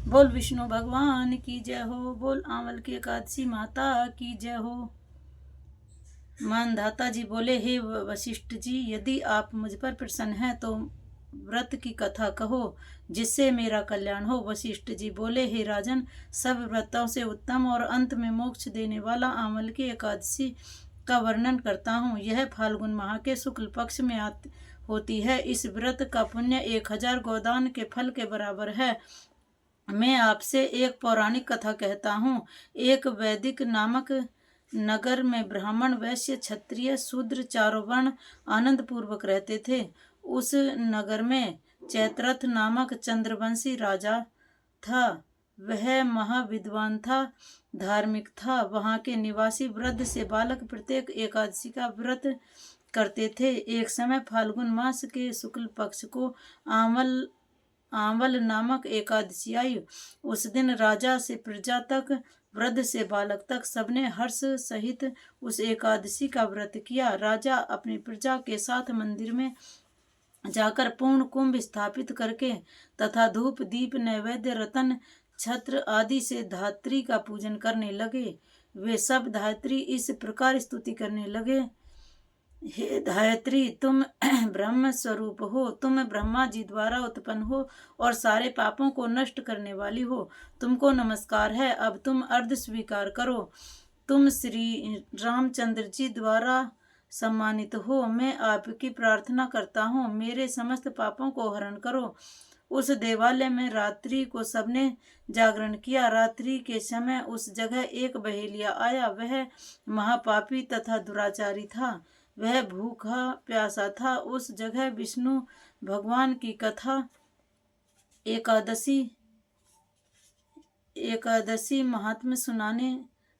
बोल विष्णु भगवान की जय हो। बोल आंवल की एकादशी माता की जय हो। मानधाता जी बोले, हे वशिष्ठ जी, यदि आप मुझ पर प्रसन्न हैं तो व्रत की कथा कहो जिससे मेरा कल्याण हो। वशिष्ठ जी बोले, हे राजन, सब व्रतों से उत्तम और अंत में मोक्ष देने वाला आंवल की एकादशी का वर्णन करता हूँ। यह फाल्गुन माह के शुक्ल पक्ष में होती है। इस व्रत का पुण्य 1000 गोदान के फल के बराबर है। मैं आपसे एक पौराणिक कथा कहता हूँ। एक वैदिक नामक नगर में ब्राह्मण, वैश्य, क्षत्रिय, शूद्र चारों वर्ण आनंद पूर्वक रहते थे। उस नगर में चैत्रथ नामक चंद्रवंशी राजा था। वह महाविद्वान था, धार्मिक था। वहां के निवासी वृद्ध से बालक प्रत्येक एकादशी का व्रत करते थे। एक समय फाल्गुन मास के शुक्ल पक्ष को आंवल नामक एकादशी आई। उस दिन राजा से प्रजा तक, वृद्ध से बालक तक सबने हर्ष सहित उस एकादशी का व्रत किया। राजा अपनी प्रजा के साथ मंदिर में जाकर पूर्ण कुंभ स्थापित करके तथा धूप दीप नैवेद्य रतन छत्र आदि से धात्री का पूजन करने लगे। वे सब धात्री इस प्रकार स्तुति करने लगे, हे धायत्री, तुम ब्रह्म स्वरूप हो, तुम ब्रह्मा जी द्वारा उत्पन्न हो और सारे पापों को नष्ट करने वाली हो। तुमको नमस्कार है। अब तुम अर्ध स्वीकार करो। तुम श्री रामचंद्र जी द्वारा सम्मानित हो। मैं आपकी प्रार्थना करता हूँ, मेरे समस्त पापों को हरण करो। उस देवालय में रात्रि को सबने जागरण किया। रात्रि के समय उस जगह एक बहेलिया आया। वह महापापी तथा दुराचारी था। वह भूखा प्यासा था। उस जगह विष्णु भगवान की कथा एकादशी महात्म्य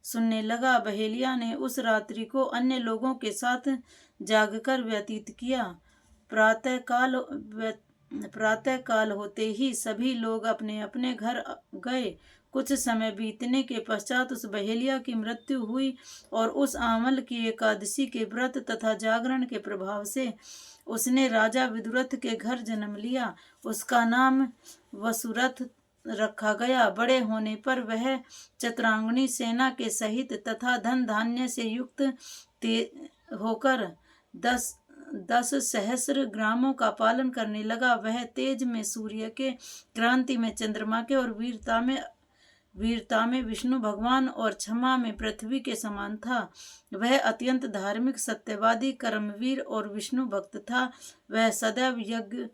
सुनने लगा। बहेलिया ने उस रात्रि को अन्य लोगों के साथ जागकर व्यतीत किया। प्रातः काल होते ही सभी लोग अपने अपने घर गए। कुछ समय बीतने के पश्चात उस बहेलिया की मृत्यु हुई और उस आंवल की एकादशी के व्रत तथा जागरण के प्रभाव से उसने राजा विदुरथ के घर जन्म लिया। उसका नाम वसुरथ रखा गया। बड़े होने पर वह चतुरांगनी सेना के सहित तथा धन धान्य से युक्त होकर 10 सहस्र ग्रामों का पालन करने लगा। वह तेज में सूर्य के, क्रांति में चंद्रमा के और वीरता में विष्णु भगवान और क्षमा में पृथ्वी के समान था। वह अत्यंत धार्मिक, सत्यवादी, कर्मवीर और विष्णु भक्त था। वह सदैव यज्ञ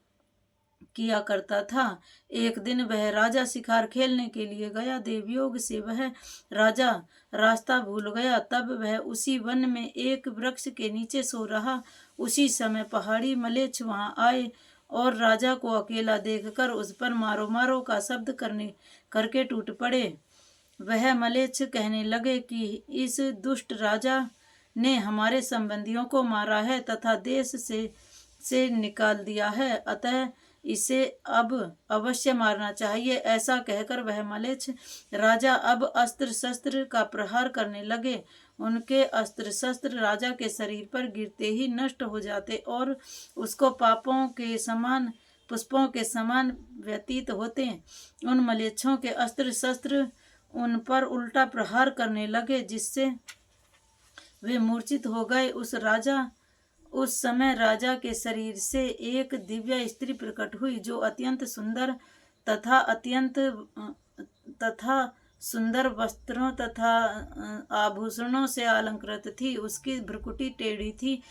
किया करता था। एक दिन वह राजा शिकार खेलने के लिए गया। देवयोग से वह राजा रास्ता भूल गया। तब वह उसी वन में एक वृक्ष के नीचे सो रहा। उसी समय पहाड़ी मलेच्छ वहां आए और राजा को अकेला देखकर उस पर मारो मारो का शब्द करके टूट पड़े। वह मलेच्छ कहने लगे कि इस दुष्ट राजा ने हमारे संबंधियों को मारा है तथा देश से निकाल दिया है, अतः इसे अब अवश्य मारना चाहिए। ऐसा कहकर वह मलेच्छ राजा अब अस्त्र शस्त्र का प्रहार करने लगे। उनके अस्त्र शस्त्र राजा के शरीर पर गिरते ही नष्ट हो जाते और उसको पुष्पों के समान व्यतीत होते। उन मलेच्छों के अस्त्र शस्त्र उन पर उल्टा प्रहार करने लगे, जिससे वे मूर्छित हो गए। उस समय राजा के शरीर से एक दिव्य स्त्री प्रकट हुई, जो अत्यंत सुंदर तथा सुंदर वस्त्रों तथा आभूषणों से अलंकृत थी। उसकी भ्रुकुटी टेढ़ी थी।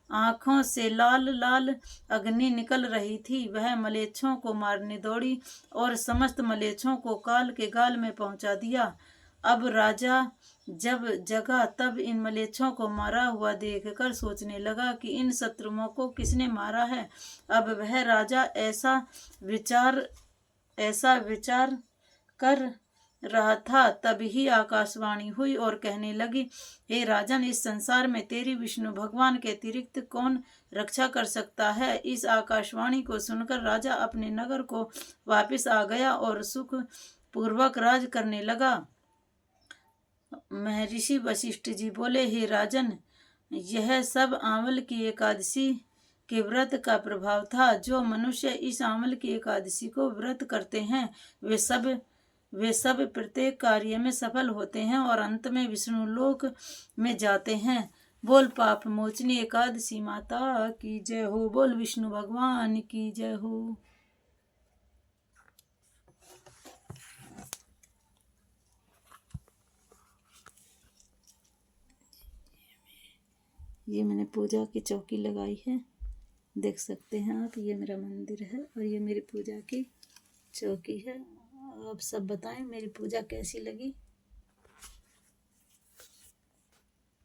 आँखों से लाल लाल अग्नि निकल रही थी। वह मलेच्छों को मारने दौड़ी और समस्त मलेच्छों को काल के गाल में पहुंचा दिया। अब राजा जब जगा तब इन मलेच्छों को मारा हुआ देखकर सोचने लगा कि इन शत्रुओं को किसने मारा है। अब वह राजा ऐसा विचार कर रहा था, तभी आकाशवाणी हुई और कहने लगी, हे राजन, इस संसार में तेरी विष्णु भगवान के अतिरिक्त कौन रक्षा कर सकता है। इस आकाशवाणी को सुनकर राजा अपने नगर को वापस आ गया और सुख पूर्वक राज करने लगा। महर्षि वशिष्ठ जी बोले, हे राजन, यह सब आंवल की एकादशी के व्रत का प्रभाव था। जो मनुष्य इस आंवल की एकादशी को व्रत करते हैं वे सब प्रत्येक कार्य में सफल होते हैं और अंत में विष्णु लोक में जाते हैं। बोल पाप मोचनी एकादशी माता की जय हो। बोल विष्णु भगवान की जय हो। ये मैंने पूजा की चौकी लगाई है, देख सकते हैं आप। ये मेरा मंदिर है और ये मेरी पूजा की चौकी है। आप सब बताएं मेरी पूजा कैसी लगी।